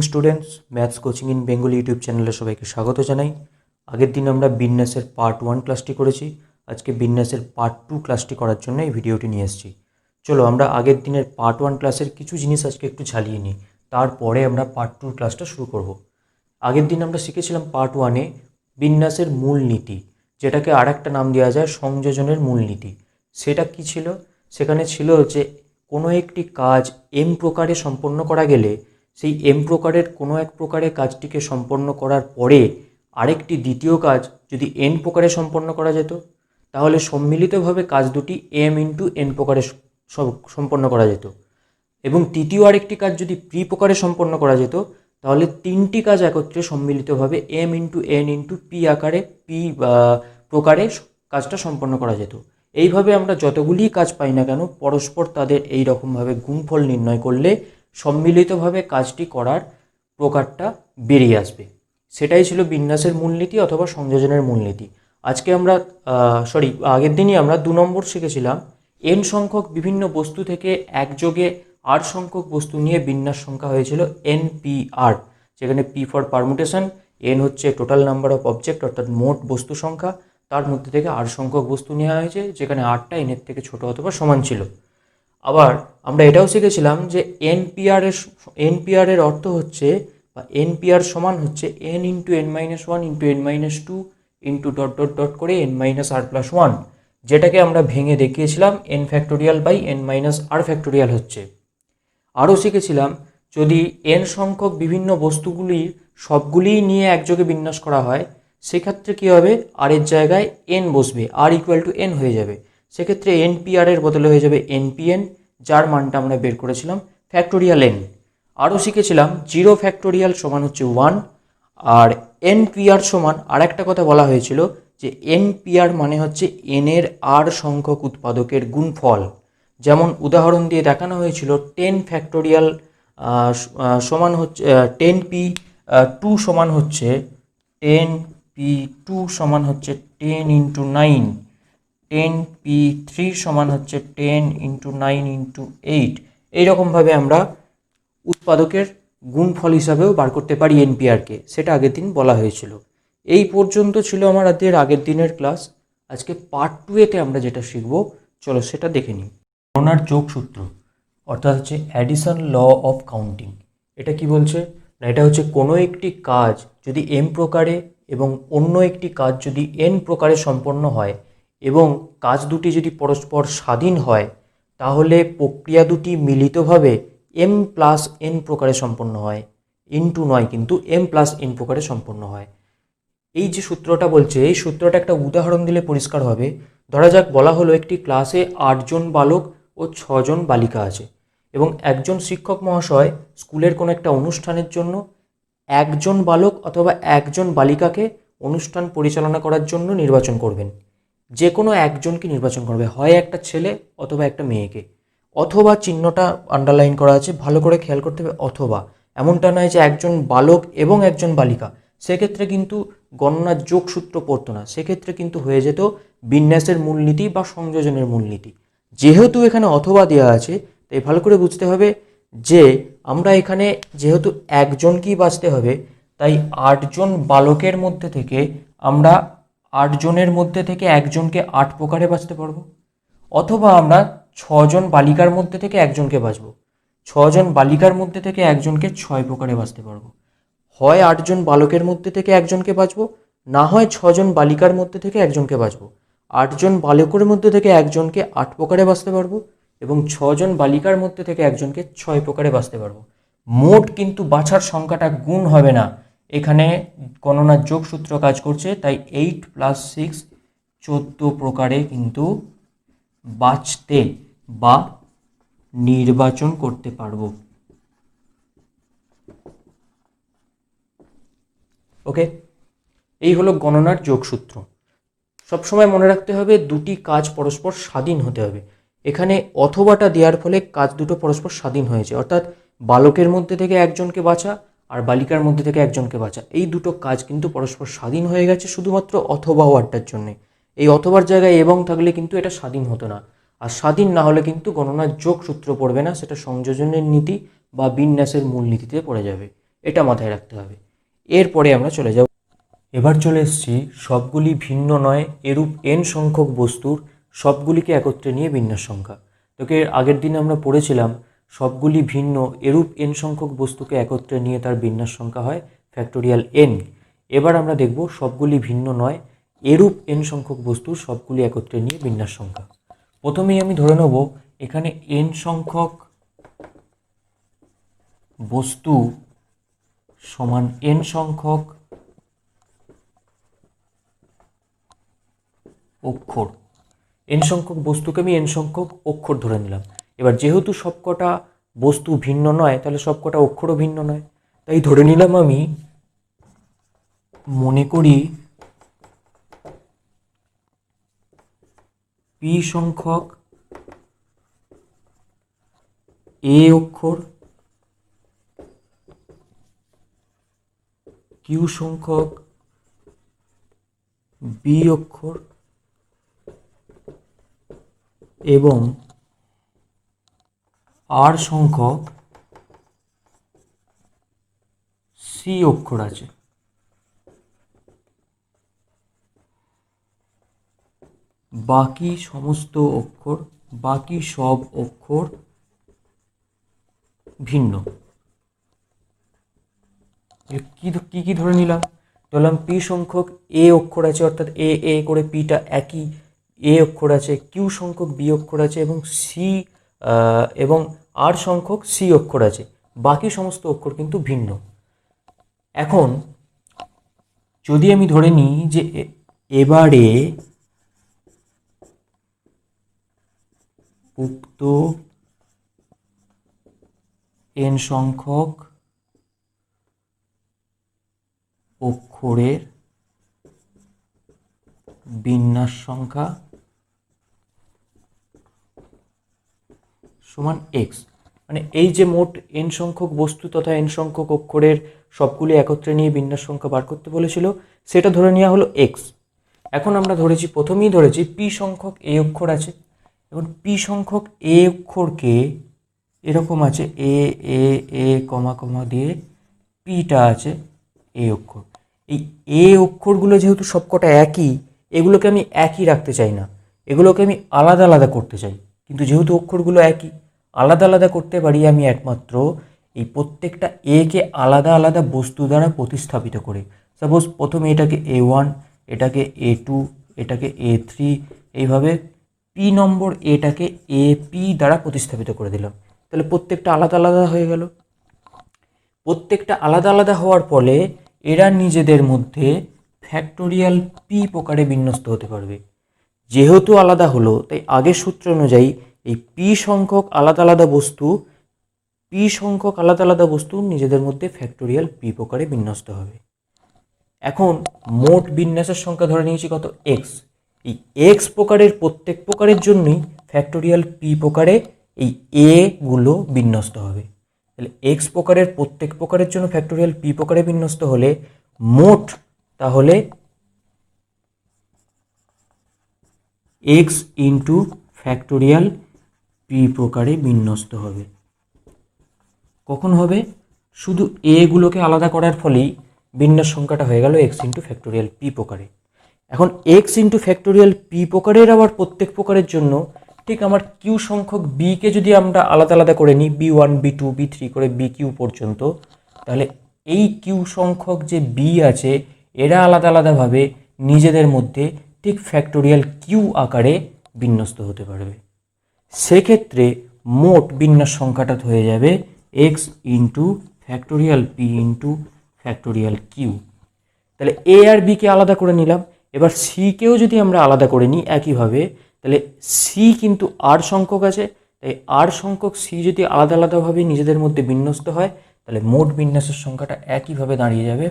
Students, maths coaching in Bengali YouTube চ্যানেলে সবাইকে স্বাগত জানাই। আগের দিন আমরা বিন্যাসের পার্ট 1 ক্লাসটি করেছি। আজকে বিন্যাসের পার্ট 2 ক্লাসটি করার জন্য এই ভিডিওটি নিয়ে এসেছি। চলো আমরা আগের দিনের পার্ট 1 ক্লাসের কিছু জিনিস আজকে একটু ঝালিয়ে নিই, তারপরে আমরা পার্ট 2 ক্লাসটা শুরু করব। আগের দিন আমরা শিখেছিলাম পার্ট 1-এ বিন্যাসের মূলনীতি, যেটাকে আর একটা নাম দেওয়া যায় সংযোজনের মূলনীতি। সেটা কি ছিল? সেখানে ছিল যে কোনো একটি কাজ এম প্রকারে সম্পন্ন করা গেলে সেই এম প্রকারের কোনো এক প্রকারে কাজটিকে সম্পন্ন করার পরে আরেকটি দ্বিতীয় কাজ যদি এন প্রকারে সম্পন্ন করা যেত, তাহলে সম্মিলিতভাবে কাজ দুটি এম ইন্টু এন প্রকারে সম্পন্ন করা যেত। এবং তৃতীয় আরেকটি কাজ যদি পি প্রকারে সম্পন্ন করা যেত, তাহলে তিনটি কাজ একত্রে সম্মিলিতভাবে M into N into P আকারে পি প্রকারে কাজটা সম্পন্ন করা যেত। এইভাবে আমরা যতগুলি কাজ পাই না কেন, পরস্পর তাদের এই রকমভাবে গুণফল নির্ণয় করলে সম্মিলিতভাবে কাজটি করার প্রকারটা বেরিয়ে আসবে। সেটাই ছিল বিন্যাসের মূলনীতি অথবা সংযোজনের মূলনীতি। আজকে আমরা আগের দিনই আমরা 2 নম্বর শিখেছিলাম এন সংখ্যক বিভিন্ন বস্তু থেকে একযোগে আর সংখ্যক বস্তু নিয়ে বিন্যাস সংখ্যা হয়েছিল NPR, যেখানে পি ফর পারমুটেশন, এন হচ্ছে টোটাল নাম্বার অফ অবজেক্ট অর্থাৎ মোট বস্তু সংখ্যা, তার মধ্যে থেকে আর সংখ্যক বস্তু নেওয়া হয়েছে যেখানে আরটা এনের থেকে ছোট অথবা সমান ছিল। আবার আমরা এটাও শিখেছিলাম যে এনপিআর এর অর্থ হচ্ছে বা এনপিআর সমান হচ্ছে N into N minus one into N minus two into dot dot dot করে N minus R plus one, যেটাকে আমরা ভেঙে দেখিয়েছিলাম N factorial by N minus R factorial হচ্ছে। আরও শিখেছিলাম যদি এন সংখ্যক বিভিন্ন বস্তুগুলির সবগুলিই নিয়ে একযোগে বিন্যাস করা হয়, সেক্ষেত্রে কী হবে, আর এর জায়গায় এন বসবে, আর ইকুয়াল টু এন হয়ে যাবে। সেক্ষেত্রে এনপিআর এর বদলে হয়ে যাবে এনপিএন, যার মানটা আমরা বের করেছিলাম ফ্যাক্টোরিয়াল এন। আরও শিখেছিলাম 0 ফ্যাক্টোরিয়াল সমান হচ্ছে 1, আর এনপিআর সমান আর একটা কথা বলা হয়েছিল যে এনপিআর মানে হচ্ছে এনের আর সংখ্যক উৎপাদকের গুণফল। যেমন উদাহরণ দিয়ে দেখানো হয়েছিল 10 ফ্যাক্টোরিয়াল সমান হচ্ছে 10p2 সমান হচ্ছে 10p2 সমান হচ্ছে 10 ইন্টু 9, 10p3 সমান হচ্ছে 10 ইন্টু 9 ইন্টু 8। এইরকমভাবে আমরা উৎপাদকের গুণফল হিসাবেও বার করতে পারি এনপিআরকে, সেটা আগের দিন বলা হয়েছিল। এই পর্যন্ত ছিল আমাদের আগের দিনের ক্লাস। আজকে পার্ট 2-এতে আমরা যেটা শিখব, চলো সেটা দেখে নিই। গণনার যোগসূত্র অর্থাৎ হচ্ছে অ্যাডিশন ল অফ কাউন্টিং। এটা কি বলছে না, এটা হচ্ছে কোনো একটি কাজ যদি এম প্রকারে এবং অন্য একটি কাজ যদি এন প্রকারে সম্পন্ন হয় এবং কাজ দুটি যদি পরস্পর স্বাধীন হয়, তাহলে প্রক্রিয়া দুটি মিলিতভাবে এম প্লাস এন প্রকারে সম্পন্ন হয়, ইন্টু নয় কিন্তু এম প্লাস এন প্রকারে সম্পন্ন হয়। এই যে সূত্রটা বলছে, এই সূত্রটা একটা উদাহরণ দিলে পরিষ্কার হবে। ধরা যাক বলা হলো একটি ক্লাসে 8 জন বালক ও 6 জন বালিকা আছে এবং একজন শিক্ষক মহাশয় স্কুলের কোনো একটা অনুষ্ঠানের জন্য একজন বালক অথবা একজন বালিকাকে অনুষ্ঠান পরিচালনা করার জন্য নির্বাচন করবেন। যে কোনো একজনকে নির্বাচন করবে, হয় একটা ছেলে অথবা একটা মেয়েকে। অথবা চিহ্নটা আন্ডারলাইন করা আছে, ভালো করে খেয়াল করতে হবে। অথবা এমনটা নয় যে একজন বালক এবং একজন বালিকা, সেক্ষেত্রে কিন্তু গণনার যোগসূত্র পড়তো না, সেক্ষেত্রে কিন্তু হয়ে যেত বিন্যাসের মূলনীতি বা সংযোজনের মূলনীতি। যেহেতু এখানে অথবা দেওয়া আছে, তাই ভালো করে বুঝতে হবে যে আমরা এখানে যেহেতু একজনকেই বাঁচতে হবে, তাই 8 জন বালকের মধ্যে থেকে আমরা 8 জনের মধ্যে থেকে একজনকে 8 প্রকারে বাঁচতে পারবো, অথবা আমরা 6 জন বালিকার মধ্যে থেকে একজনকে বাঁচবো, 6 জন বালিকার মধ্যে থেকে একজনকে 6 প্রকারে বাঁচতে পারবো। হয় 8 জন বালকের মধ্যে থেকে একজনকে বাঁচবো, না হয় 6 জন বালিকার মধ্যে থেকে একজনকে বাঁচবো। 8 জন বালকের মধ্যে থেকে একজনকে 8 প্রকারে বাঁচতে পারবো এবং 6 জন বালিকার মধ্যে থেকে একজনকে 6 প্রকারে বাঁচতে পারবো। মোট কিন্তু বাছার সংখ্যাটা গুণ হবে না, এখানে গণনার যোগসূত্র কাজ করছে, তাই 8 + 6 14 প্রকারে কিন্তু বাছতে বা নির্বাচন করতে পারবো। ওকে, এই হলো গণনার যোগসূত্র। সবসময় মনে রাখতে হবে দুটি কাজ পরস্পর স্বাধীন হতে হবে। এখানে অথবাটা দেওয়ার ফলে কাজ দুটো পরস্পর স্বাধীন হয়েছে, অর্থাৎ বালকের মধ্যে থেকে একজনকে বাছা আর বালিকার মধ্যে থেকে একজনকে বাছা, এই দুটো কাজ কিন্তু পরস্পর স্বাধীন হয়ে গেছে শুধুমাত্র অথবা ওয়ার্ডটার জন্যে। এই অথবার জায়গায় এবং থাকলে কিন্তু এটা স্বাধীন হতো না, আর স্বাধীন না হলে কিন্তু গণনার যোগসূত্র পড়বে না, সেটা সংযোজনের নীতি বা বিন্যাসের মূলনীতিতে পড়ে যাবে। এটা মাথায় রাখতে হবে। এরপরে আমরা চলে যাব, এবার চলে এসেছি সবগুলি ভিন্ন নয় এরূপ n সংখ্যক বস্তুর সবগুলিকে একত্রে নিয়ে বিন্যাস সংখ্যা। তোকে আগের দিনে আমরা পড়েছিলাম সবগুলি ভিন্ন এরূপ n সংখ্যক বস্তুকে একত্রে নিয়ে তার বিন্যাস সংখ্যা হয় ফ্যাক্টোরিয়াল n। এবার আমরা দেখব সবগুলি ভিন্ন নয় এরূপ n সংখ্যক বস্তুর সবগুলি একত্রে নিয়ে বিন্যাস সংখ্যা। প্রথমেই আমি ধরে নেব এখানে n সংখ্যক বস্তু সমান n সংখ্যক অক্ষর। n সংখ্যক বস্তুকে আমি n সংখ্যক অক্ষর ধরে নিলাম। এবার যেহেতু সবকটা বস্তু ভিন্ন নয় তাহলে সবকটা অক্ষরও ভিন্ন নয়, তাই ধরে নিলাম আমি, মনে করি p সংখ্যক a অক্ষর, q সংখ্যক b অক্ষর এবং r সংখ্যক c অক্ষর আছে। বাকি সমস্ত অক্ষর, বাকি সব অক্ষর ভিন্ন। কি কি ধরে নিলাম? ধরলাম পি সংখ্যক এ অক্ষর আছে, অর্থাৎ এ এ করে পিটা একই এ অক্ষর আছে, কিউ সংখ্যক বি অক্ষর আছে এবং সি এবং আর সংখ্যক সি অক্ষর আছে। বাকি সমস্ত অক্ষর কিন্তু ভিন্ন। এখন যদি আমি ধরে নিই যে এবারে উক্ত n সংখ্যক অক্ষরের বিন্যাস সংখ্যা সমান x, মানে এই যে মোট n সংখ্যক বস্তু তথা n সংখ্যক অক্ষরের সবগুলি একত্রে নিয়ে বিন্যাস সংখ্যা বার করতে বলেছিল, সেটা ধরে নেওয়া হলো x। এখন আমরা ধরেছি, প্রথমেই ধরেছি p সংখ্যক a অক্ষর আছে। এখন p সংখ্যক a অক্ষরকে এরকম আছে এ এ এ কমা কমা দিয়ে পিটা আছে এ অক্ষর। এই এ অক্ষরগুলো যেহেতু সবকটা একই, এগুলোকে আমি একই রাখতে চাই না, এগুলোকে আমি আলাদা আলাদা করতে চাই। কিন্তু যেহেতু অক্ষরগুলো একই, আলাদা আলাদা করতে পারি আমি একমাত্র এই প্রত্যেকটা এ কে আলাদা আলাদা বস্তু দ্বারা প্রতিস্থাপিত করে। সাপোজ প্রথমে এটাকে A1, এটাকে A2, এটাকে A3, এইভাবে পি নম্বর এটাকে AP দ্বারা প্রতিস্থাপিত করে দিলাম। তাহলে প্রত্যেকটা আলাদা আলাদা হয়ে গেল। প্রত্যেকটা আলাদা আলাদা হওয়ার ফলে এরা নিজেদের মধ্যে ফ্যাক্টোরিয়াল পি প্রকারে বিন্যস্ত হতে পারবে। যেহেতু আলাদা হলো, তাই আগের সূত্র অনুযায়ী এই পি সংখ্যক আলাদা আলাদা বস্তু নিজেদের মধ্যে ফ্যাক্টোরিয়াল পি প্রকারে বিন্যস্ত হবে। এখন মোট বিন্যাসের সংখ্যা ধরে নিয়েছি কত? এক্স। এই এক্স প্রকারের প্রত্যেক প্রকারের জন্যই ফ্যাক্টোরিয়াল পি প্রকারে এই এ গুলো বিন্যস্ত হবে। তাহলে এক্স প্রকারের প্রত্যেক প্রকারের জন্য ফ্যাক্টোরিয়াল পি প্রকারে বিন্যস্ত হলে মোট তাহলে এক্স ইন্টু ফ্যাক্টোরিয়াল পি প্রকারে বিন্যস্ত হবে। কখন হবে? শুধু এ গুলোকে আলাদা করার ফলেই বিন্যাস সংখ্যাটা হয়ে গেল এক্স ইন্টু ফ্যাক্টোরিয়াল পি প্রকারে। এখন এক্স ইন্টু ফ্যাক্টোরিয়াল পি প্রকারের আবার প্রত্যেক প্রকারের জন্য ঠিক আমার কিউ সংখ্যক বিকে যদি আমরা আলাদা আলাদা করে নিই, B1 B2 B3 করে BQ পর্যন্ত, তাহলে এই কিউ সংখ্যক যে বি আছে এরা আলাদা আলাদাভাবে নিজেদের মধ্যে ঠিক ফ্যাক্টোরিয়াল কিউ আকারে বিন্যস্ত হতে পারবে। সেক্ষেত্রে মোট বিন্যাস সংখ্যাটা হয়ে যাবে x into factorial P into factorial Q. তাহলে এ আর বিকে আলাদা করে নিলাম। এবার সিকেও যদি আমরা আলাদা করে নিই একইভাবে, তাহলে সি কিন্তু আর সংখ্যক আছে, তাই আর সংখ্যক সি যদি আলাদা আলাদাভাবে নিজেদের মধ্যে বিন্যস্ত হয়, তাহলে মোট বিন্যাসের সংখ্যাটা একইভাবে দাঁড়িয়ে যাবে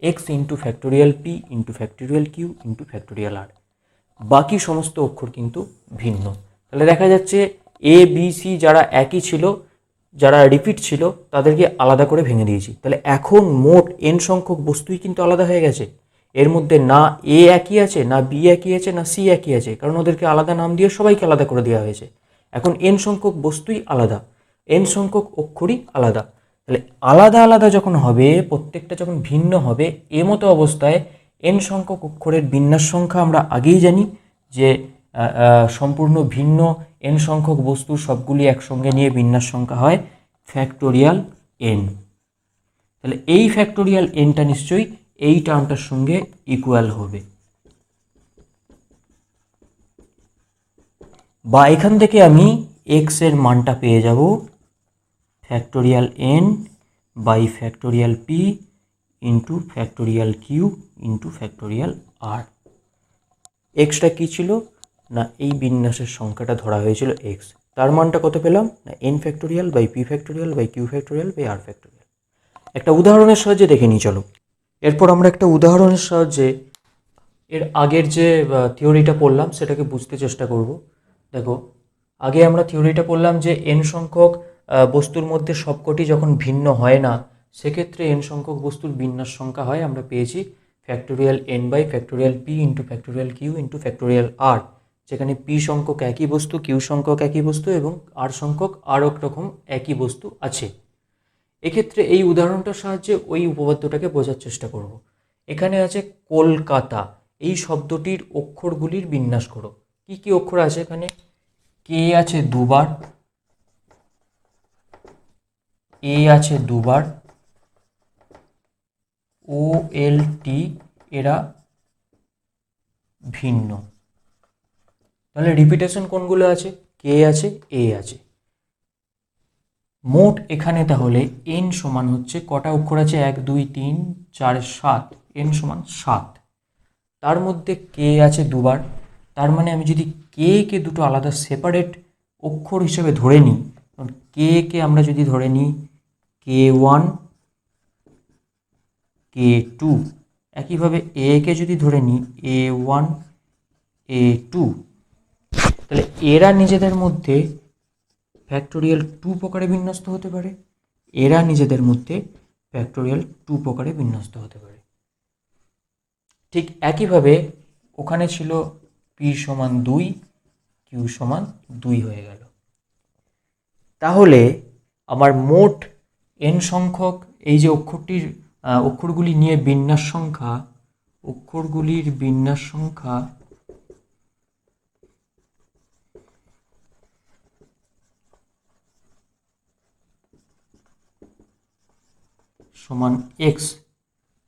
x into factorial P into factorial q into factorial r. বাকি সমস্ত অক্ষর কিন্তু ভিন্ন। তাহলে দেখা যাচ্ছে এ বি সি যারা একই ছিল, যারা রিপিট ছিল, তাদেরকে আলাদা করে ভেঙে দিয়েছি। তাহলে এখন মোট এন সংখ্যক বস্তুই কিন্তু আলাদা হয়ে গেছে। এর মধ্যে না এ একই আছে, না বি একই আছে, না সি একই আছে, কারণ ওদেরকে আলাদা নাম দিয়ে সবাইকে আলাদা করে দেওয়া হয়েছে। এখন এন সংখ্যক বস্তুই আলাদা, এন সংখ্যক অক্ষরই আলাদা। তাহলে আলাদা আলাদা যখন হবে, প্রত্যেকটা যখন ভিন্ন হবে, এমতো অবস্থায় n সংখ্যক অক্ষরের বিন্যাস সংখ্যা আমরা আগেই জানি যে সম্পূর্ণ ভিন্ন n সংখ্যক বস্তুর সবগুলি একসঙ্গে নিয়ে বিন্যাস সংখ্যা হয় ফ্যাক্টোরিয়াল n। তাহলে এই ফ্যাক্টোরিয়াল nটা নিশ্চয়ই এই টার্মটার সঙ্গে ইকুয়াল হবে, বা এখান থেকে আমি x এর মানটা পেয়ে যাব factorial n by factorial p into factorial q into factorial r। এক্সটা কী ছিল না, এই বিন্যাসের সংখ্যাটা ধরা হয়েছিল x, তার মানটা কত পেলাম না n factorial by p factorial by q factorial by r factorial. একটা উদাহরণের সাহায্যে দেখে নিই চলো। এরপর আমরা একটা উদাহরণের সাহায্যে এর আগের যে থিওরিটা পড়লাম সেটাকে বুঝতে চেষ্টা করব। দেখো, আগে আমরা থিওরিটা পড়লাম যে n সংখ্যক বস্তুর মধ্যে সবকটি যখন ভিন্ন হয় না, সেক্ষেত্রে n সংখ্যক বস্তুর বিন্যাস সংখ্যা হয়, আমরা পেয়েছি factorial n by factorial p into factorial q into factorial r, যেখানে p সংখ্যক একই বস্তু, q সংখ্যক একই বস্তু এবং r সংখ্যক আরও রকম একই বস্তু আছে। এক্ষেত্রে এই উদাহরণটার সাহায্যে ওই উপপাদ্যটাকে বোঝার চেষ্টা করব। এখানে আছে কলকাতা, এই শব্দটির অক্ষরগুলির বিন্যাস করো। কি কি অক্ষর আছে এখানে? কে আছে দুবার, এ আছে দুবার, ও এল টি এরা ভিন্ন। তাহলে রিপিটেশন কোনগুলো আছে? কে আছে, এ আছে। মোট এখানে তাহলে n সমান হচ্ছে কটা অক্ষর আছে? 1 2 3 4 7, n সমান 7। তার মধ্যে কে আছে দুবার, তার মানে আমি যদি কে দুটো আলাদা সেপারেট অক্ষর হিসেবে ধরে নিই, কে আমরা যদি ধরে নিই k1 k2, একইভাবে কে যদি ধরে নিই a1 a2, তাহলে এরা নিজেদের মধ্যে ফ্যাক্টোরিয়াল 2 প্রকারে বিন্যস্ত হতে পারে, এরা নিজেদের মধ্যে ফ্যাক্টোরিয়াল 2 প্রকারে বিন্যস্ত হতে পারে। ঠিক একইভাবে ওখানে ছিল p সমান 2, q সমান 2 হয়ে গেল। তাহলে আমার মোট n সংখ্যক এই যে অক্ষরগুলি নিয়ে বিন্যাস সংখ্যা, অক্ষরগুলির বিন্যাস সংখ্যা সমান x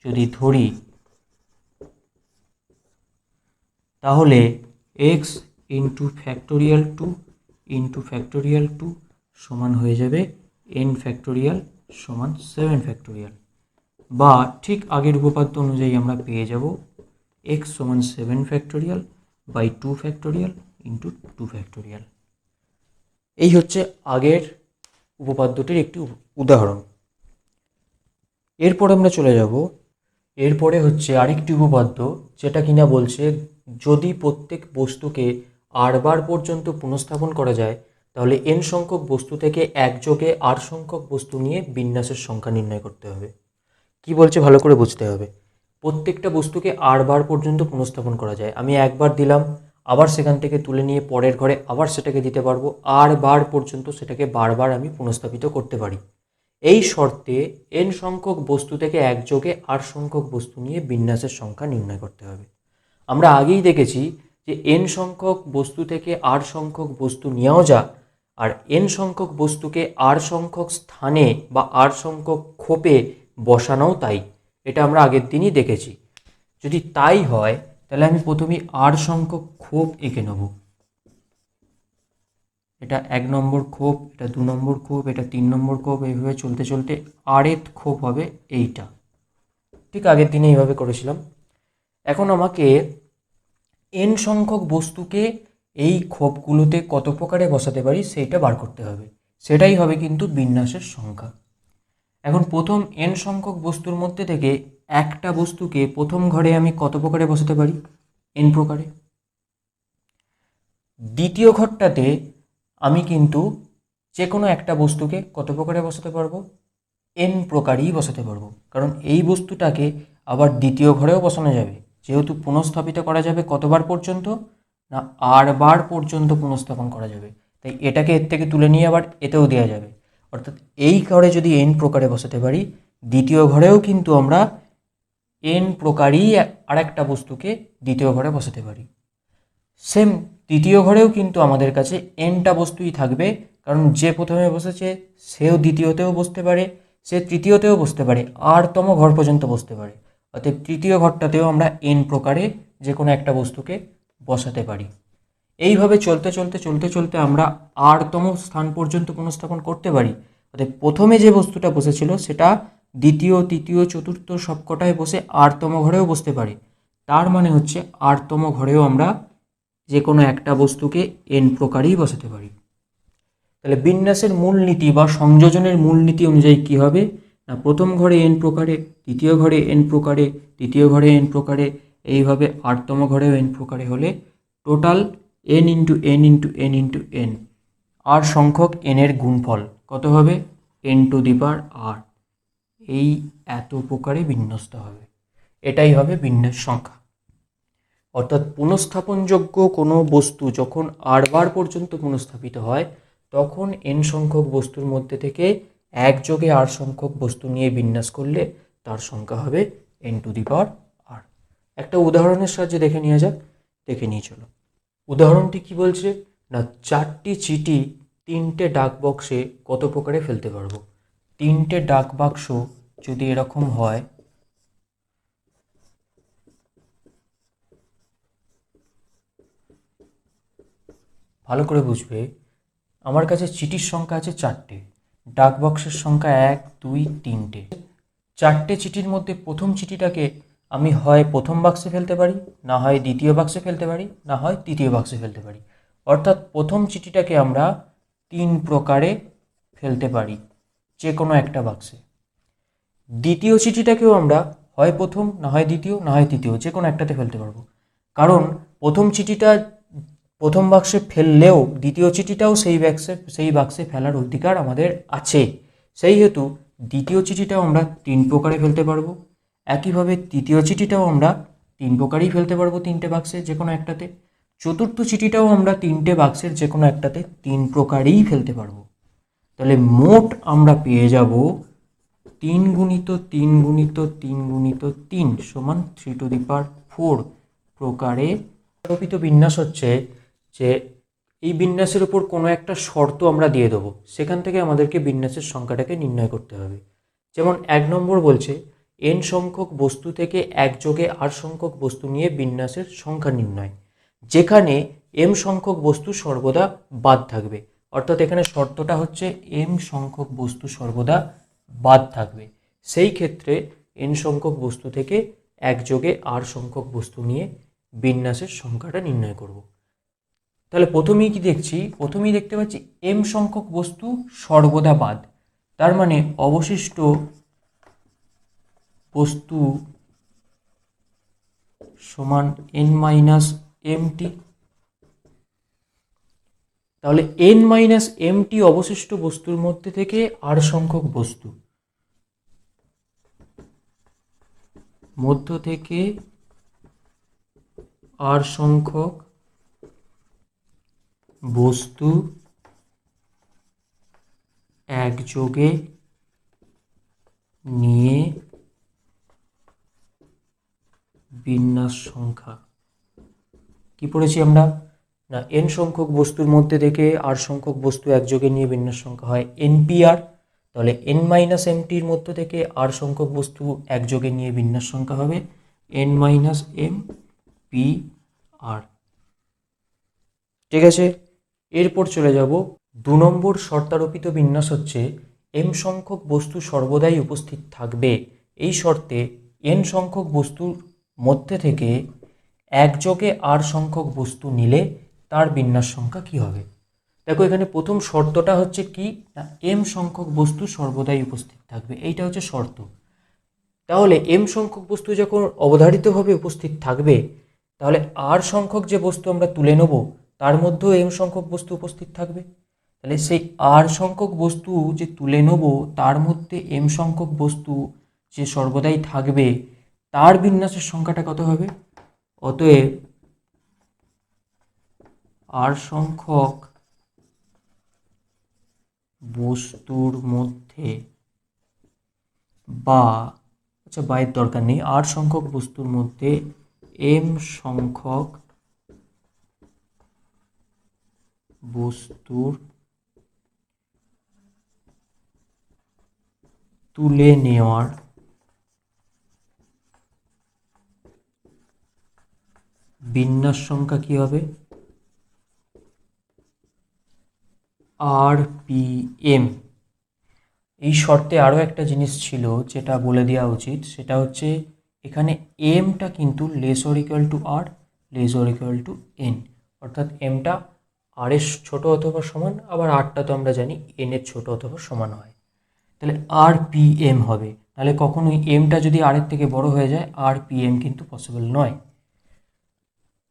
যদি ধরি, তাহলে x into factorial 2 into factorial 2 সমান হয়ে যাবে n ফ্যাক্টোরিয়াল সমান 7 ফ্যাক্টোরিয়াল, বা ঠিক আগের উপপাদ্য অনুযায়ী আমরা পেয়ে যাব x সমান 7 factorial by 2 factorial into 2 factorial. এই হচ্ছে আগের উপপাদ্যটির একটি উদাহরণ। এরপর আমরা চলে যাব, এরপরে হচ্ছে আরেকটি উপপাদ্য, যেটা কিনা বলছে যদি প্রত্যেক বস্তুকে r বার পর্যন্ত পুনঃস্থাপন করা যায়, তাহলে n সংখ্যক বস্তু থেকে একযোগে r সংখ্যক বস্তু নিয়ে বিন্যাসের সংখ্যা নির্ণয় করতে হবে। কি বলছে ভালো করে বুঝতে হবে। প্রত্যেকটা বস্তুকে r বার পর্যন্ত পুনঃস্থাপন করা যায়, আমি একবার দিলাম, আবার সেখান থেকে তুলে নিয়ে পরের ঘরে আবার সেটাকে দিতে পারবো, r বার পর্যন্ত সেটাকে বারবার আমি পুনঃস্থাপিত করতে পারি। এই শর্তে n সংখ্যক বস্তু থেকে একযোগে r সংখ্যক বস্তু নিয়ে বিন্যাসের সংখ্যা নির্ণয় করতে হবে। আমরা আগেই দেখেছি যে n সংখ্যক বস্তু থেকে r সংখ্যক বস্তু নেওয়া যায়, আর n সংখ্যক বস্তুকে r সংখ্যক স্থানে বা r সংখ্যক খোপে বসানোও তাই। এটা আমরা আগের দিনই দেখেছি। যদি তাই হয় তাহলে আমি প্রথমেই r সংখ্যক খোপ এঁকে নেব। এটা 1 নম্বর খোপ, এটা 2 নম্বর খোপ, এটা 3 নম্বর খোপ, এইভাবে চলতে চলতে rth খোপ হবে এইটা। ঠিক আগের দিনে এইভাবে করেছিলাম। এখন আমাকে n সংখ্যক বস্তুকে এই খোপগুলোতে কত প্রকারে বসাতে পারি সেইটা বার করতে হবে, সেটাই হবে কিন্তু বিন্যাসের সংখ্যা। এখন প্রথম n সংখ্যক বস্তুর মধ্যে থেকে একটা বস্তুকে প্রথম ঘরে আমি কত প্রকারে বসাতে পারি? n প্রকারে। দ্বিতীয় ঘরটাতে আমি কিন্তু যে কোনো একটা বস্তুকে কত প্রকারে বসাতে পারবো? n প্রকারই বসাতে পারবো, কারণ এই বস্তুটাকে আবার দ্বিতীয় ঘরেও বসানো যাবে, যেহেতু পুনঃস্থাপিত করা যাবে কতবার পর্যন্ত না r বার পর্যন্ত পুনঃস্থাপন করা যাবে, তাই এটাকে এর থেকে তুলে নিয়ে আবার এতেও দেওয়া যাবে। অর্থাৎ এই ঘরে যদি এন প্রকারে বসাতে পারি, দ্বিতীয় ঘরেও কিন্তু আমরা এন প্রকারই আরেকটা বস্তুকে দ্বিতীয় ঘরে বসাতে পারি। সেম তৃতীয় ঘরেও কিন্তু আমাদের কাছে এনটা বস্তুই থাকবে, কারণ যে প্রথমে বসেছে সেও দ্বিতীয়তেও বসতে পারে, সে তৃতীয়তেও বসতে পারে, আরতম ঘর পর্যন্ত বসতে পারে। অর্থাৎ তৃতীয় ঘরটাতেও আমরা এন প্রকারে যে কোনো একটা বস্তুকে বসাতে পারি। এইভাবে চলতে চলতে চলতে চলতে আমরা আরতম স্থান পর্যন্ত পুনঃস্থাপন করতে পারি। অর্থাৎ প্রথমে যে বস্তুটা বসেছিল সেটা দ্বিতীয়, তৃতীয়, চতুর্থ সবকটায় বসে আরতম ঘরেও বসতে পারে। তার মানে হচ্ছে আরতম ঘরেও আমরা যে কোনো একটা বস্তুকে এন প্রকারেই বসাতে পারি। তাহলে বিন্যাসের মূলনীতি বা সংযোজনের মূলনীতি অনুযায়ী কী হবে না, প্রথম ঘরে এন প্রকারে, দ্বিতীয় ঘরে এন প্রকারে, তৃতীয় ঘরে এন প্রকারে, এইভাবে আরতম ঘরেও এন প্রকারে হলে total n into N into N into n, আর সংখ্যক এনের গুণফল কত হবে, এন টু দি পাওয়ার আর, এই এত প্রকারে বিন্যস্ত হবে। এটাই হবে বিন্যাস সংখ্যা। অর্থাৎ পুনঃস্থাপনযোগ্য কোনো বস্তু যখন আরবার পর্যন্ত পুনঃস্থাপিত হয় তখন এন সংখ্যক বস্তুর মধ্যে থেকে একযোগে আর সংখ্যক বস্তু নিয়ে বিন্যাস করলে তার সংখ্যা হবে এন টু দি পাওয়ার আর। একটা উদাহরণের সাহায্যে দেখে নেওয়া যাক, দেখে নিয়ে চলো। উদাহরণটি কি বলছে না, 4টি চিঠি 3টে ডাক বক্সে কত প্রকারে ফেলতে পারবো। 3টে ডাক বাক্স যদি এরকম হয়, ভালো করে বুঝবে, আমার কাছে চিঠির সংখ্যা আছে 4টে, ডাক বক্সের সংখ্যা 1, 2, 3টে। 4টে চিঠির মধ্যে প্রথম চিঠিটাকে আমি হয় প্রথম বাক্সে ফেলতে পারি, না হয় দ্বিতীয় বাক্সে ফেলতে পারি, না হয় তৃতীয় বাক্সে ফেলতে পারি। অর্থাৎ প্রথম চিঠিটাকে আমরা 3 প্রকারে ফেলতে পারি যে কোনো একটা বাক্সে। দ্বিতীয় চিঠিটাকেও আমরা হয় প্রথম, না হয় দ্বিতীয়, না হয় তৃতীয়, যে কোনো একটাতে ফেলতে পারবো। কারণ প্রথম চিঠিটা প্রথম বাক্সে ফেললেও দ্বিতীয় চিঠিটাও সেই বাক্সে ফেলার অধিকার আমাদের আছে। সেই হেতু দ্বিতীয় চিঠিটাও আমরা 3 প্রকারে ফেলতে পারবো। একইভাবে তৃতীয় চিঠিটাও আমরা 3 প্রকারেই ফেলতে পারবো, 3টে বাক্সে যে কোনো একটাতে। চতুর্থ চিঠিটাও আমরা 3টে বাক্সের যে কোনো একটাতে 3 প্রকারেই ফেলতে পারবো। তাহলে মোট আমরা পেয়ে যাব 3 গুণিত 3 গুণিত 3 গুণিত 3 সমান 3 টু দি পাওয়ার 4 প্রকারে আরোপিত বিন্যাস হচ্ছে যে এই বিন্যাসের উপর কোনো একটা শর্ত আমরা দিয়ে দেবো, সেখান থেকে আমাদেরকে বিন্যাসের সংখ্যাটাকে নির্ণয় করতে হবে। যেমন 1 নম্বর বলছে এন সংখ্যক বস্তু থেকে একযোগে আর সংখ্যক বস্তু নিয়ে বিন্যাসের সংখ্যা নির্ণয়, যেখানে এম সংখ্যক বস্তু সর্বদা বাদ থাকবে। অর্থাৎ এখানে শর্তটা হচ্ছে এম সংখ্যক বস্তু সর্বদা বাদ থাকবে। সেই ক্ষেত্রে এন সংখ্যক বস্তু থেকে একযোগে আর সংখ্যক বস্তু নিয়ে বিন্যাসের সংখ্যাটা নির্ণয় করব। তাহলে প্রথমেই কি দেখছি, প্রথমেই দেখতে পাচ্ছি এম সংখ্যক বস্তু সর্বদা বাদ, তার মানে অবশিষ্ট বস্তু সমান এন মাইনাস এমটি। তাহলে এন মাইনাস এমটি অবশিষ্ট বস্তুর মধ্যে থেকে আর সংখ্যক বস্তু মধ্য থেকে আর সংখ্যক বস্তু একযোগে নিয়ে বিন্যাস সংখ্যা কি পড়েছি আমরা না, এন সংখ্যক বস্তুর মধ্যে থেকে আর সংখ্যক বস্তু একযোগে নিয়ে বিন্যাস সংখ্যা হয় এনপিআর। তাহলে এন মাইনাস এমটির মধ্য থেকে আর সংখ্যক বস্তু একযোগে নিয়ে বিন্যাস সংখ্যা হবে এন মাইনাস এম পি আর। ঠিক আছে, এরপর চলে যাব 2 নম্বর শর্তারোপিত বিন্যাস হচ্ছে এম সংখ্যক বস্তু সর্বদাই উপস্থিত থাকবে। এই শর্তে এন সংখ্যক বস্তুর মধ্যে থেকে একযোগে আর সংখ্যক বস্তু নিলে তার বিন্যাস সংখ্যা কি হবে। দেখো এখানে প্রথম শর্তটা হচ্ছে কি না, এম সংখ্যক বস্তু সর্বদাই উপস্থিত থাকবে, এইটা হচ্ছে শর্ত। তাহলে এম সংখ্যক বস্তু যখন অবধারিতভাবে উপস্থিত থাকবে, তাহলে আর সংখ্যক যে বস্তু আমরা তুলে নেব তার মধ্যেও এম সংখ্যক বস্তু উপস্থিত থাকবে। তাহলে সেই আর সংখ্যক বস্তু যে তুলে নেব তার মধ্যে এম সংখ্যক বস্তু যে সর্বদাই থাকবে তার বিন্যাসের সংখ্যাটা কত হবে। অতএব আর সংখ্যক বস্তুর মধ্যে বা বাইয়ের দরকার নেই, r সংখ্যক বস্তুর মধ্যে m সংখ্যক বস্তুর তুলে নেওয়ার বিন্যাস সংখ্যা কি হবে? rpm। এই শর্তে আরও একটা জিনিস ছিল যেটা বলে দেওয়া উচিত, সেটা হচ্ছে এখানে এমটা কিন্তু less or equal to R, less or equal to N, অর্থাৎ এমটা আর এর ছোটো অথবা সমান, আবার আরটা তো আমরা জানি এন এর ছোটো অথবা সমান হয়, তাহলে rpm হবে। তাহলে কখনোই এমটা যদি আর এর থেকে বড় হয়ে যায় rpm কিন্তু পসিবল নয়।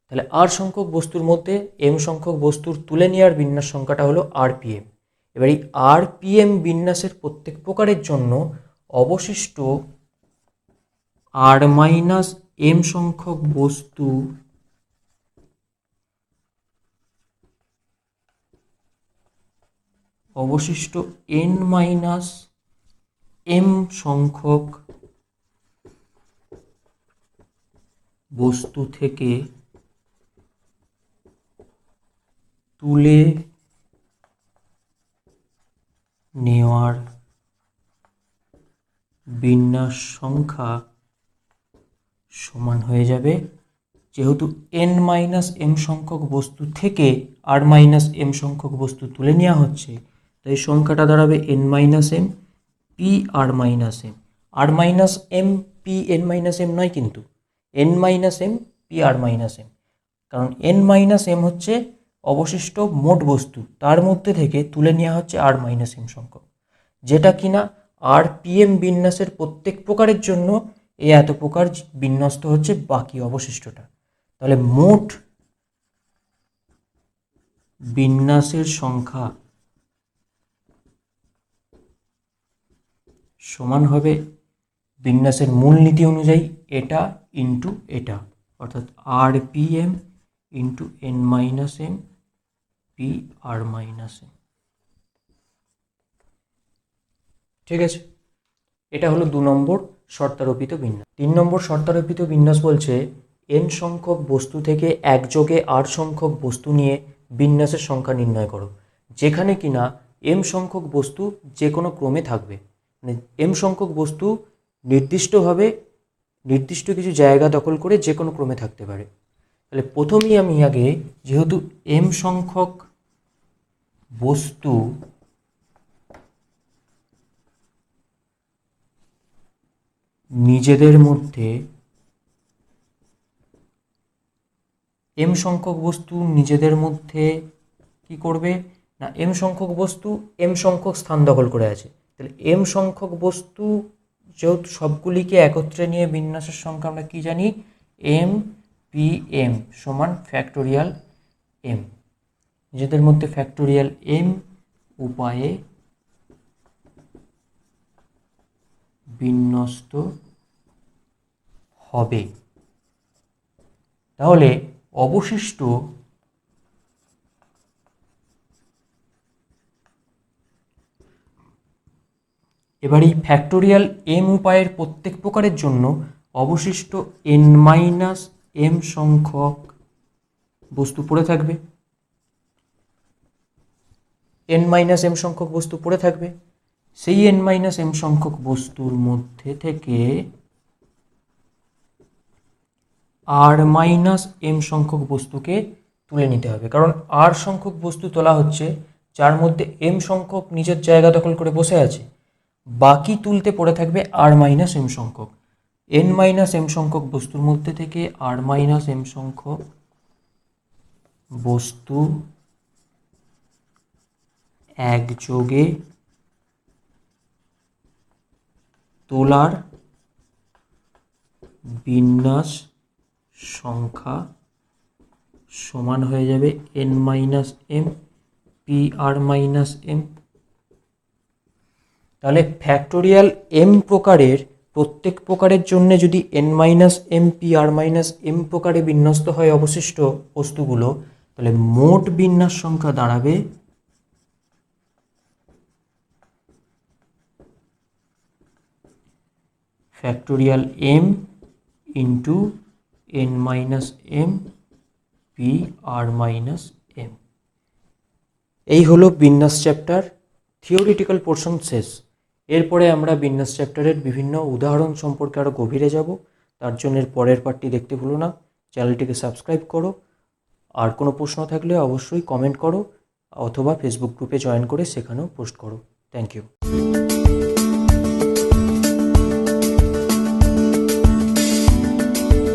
তাহলে আর সংখ্যক বস্তুর মধ্যে এম সংখ্যক বস্তুর তুলে নেওয়ার বিন্যাস সংখ্যাটা হলো rpm। এবার এই rpm বিন্যাসের প্রত্যেক প্রকারের জন্য অবশিষ্ট r মাইনাস m সংখ্যক বস্তু অবশিষ্ট n মাইনাস m সংখ্যক বস্তু থেকে তুলে নেওয়ার বিন্যাস সংখ্যা সমান হয়ে যাবে, যেহেতু n মাইনাস m সংখ্যক বস্তু থেকে r মাইনাস m সংখ্যক বস্তু তুলে নেওয়া হচ্ছে, তাই সংখ্যাটা দাঁড়াবে n minus m P r minus m. আর minus m P n minus m নয়, কিন্তু n minus m P r minus m, কারণ n মাইনাস এম হচ্ছে অবশিষ্ট মোট বস্তু, তার মধ্যে থেকে তুলে নেওয়া হচ্ছে r মাইনাস এম সংখ্যক, যেটা কিনা rpm বিন্যাসের প্রত্যেক প্রকারের জন্য এই এত প্রকার বিন্যস্ত হচ্ছে বাকি অবশিষ্টটা। তাহলে মোট বিন্যাসের সংখ্যা সমান হবে বিন্যাসের মূলনীতি অনুযায়ী এটা ইন্টু এটা, অর্থাৎ rpm into n minus m P r minus m. ঠিক আছে, এটা হলো 2 নম্বর শর্তারোপিত বিন্যাস। 3 নম্বর শর্তারোপিত বিন্যাস বলছে n সংখ্যক বস্তু থেকে একযোগে r সংখ্যক বস্তু নিয়ে বিন্যাসের সংখ্যা নির্ণয় করো, যেখানে কিনা m সংখ্যক বস্তু যে কোনো ক্রমে থাকবে, মানে m সংখ্যক বস্তু নির্দিষ্টভাবে নির্দিষ্ট কিছু জায়গা দখল করে যে কোনো ক্রমে থাকতে পারে। তাহলে প্রথমেই আমি আগে, যেহেতু m সংখ্যক বস্তু নিজেদের মধ্যে কি করবে না, m সংখ্যক বস্তু m সংখ্যক স্থান দখল করে আছে, তাহলে m সংখ্যক বস্তু যেহেতু সবগুলিকে একত্রে নিয়ে বিন্যাসের সংখ্যা আমরা কি জানি, m পি এম সমান ফ্যাক্টোরিয়াল m, নিজেদের মধ্যে ফ্যাক্টোরিয়াল m উপায়ে বিন্যস্ত হবে। তাহলে অবশিষ্ট এবার এই ফ্যাক্টোরিয়াল m উপায়ের প্রত্যেক প্রকারের জন্য অবশিষ্ট n মাইনাস m সংখ্যক বস্তু পড়ে থাকবে, n মাইনাস m সংখ্যক বস্তু পড়ে থাকবে। সেই n মাইনাস m সংখ্যক বস্তুর মধ্যে থেকে r মাইনাস m সংখ্যক বস্তুকে তুলে নিতে হবে, কারণ r সংখ্যক বস্তু তোলা হচ্ছে যার মধ্যে m সংখ্যক নিজের জায়গা দখল করে বসে আছে, বাকি তুলতে পড়ে থাকবে r মাইনাস m সংখ্যক। n মাইনাস m সংখ্যক বস্তুর মধ্যে থেকে r মাইনাস m সংখ্যক বস্তু একযোগে তোলার বিন্যাস সংখ্যা সমান হয়ে যাবে n minus m P r minus M. তাহলে ফ্যাক্টোরিয়াল m প্রকারের প্রত্যেক প্রকারের জন্য যদি n minus m P r minus M প্রকারে বিন্যস্ত হয় অবশিষ্ট বস্তুগুলো, তাহলে মোট বিন্যাস সংখ্যা দাঁড়াবে factorial m into n minus m p r minus m। এই হলো বিন্যাস চ্যাপ্টার থিওরিটিক্যাল পোর্শন শেষ। এরপরে আমরা বিন্যাস চ্যাপ্টারের বিভিন্ন উদাহরণ সম্পর্কে আরও গভীরে যাব। তার জন্য এর পরের পার্টটি দেখতে ভুলো না। চ্যানেলটিকে সাবস্ক্রাইব করো, আর কোনো প্রশ্ন থাকলে অবশ্যই কমেন্ট করো অথবা ফেসবুক গ্রুপে জয়েন করে সেখানেও পোস্ট করো। Thank you.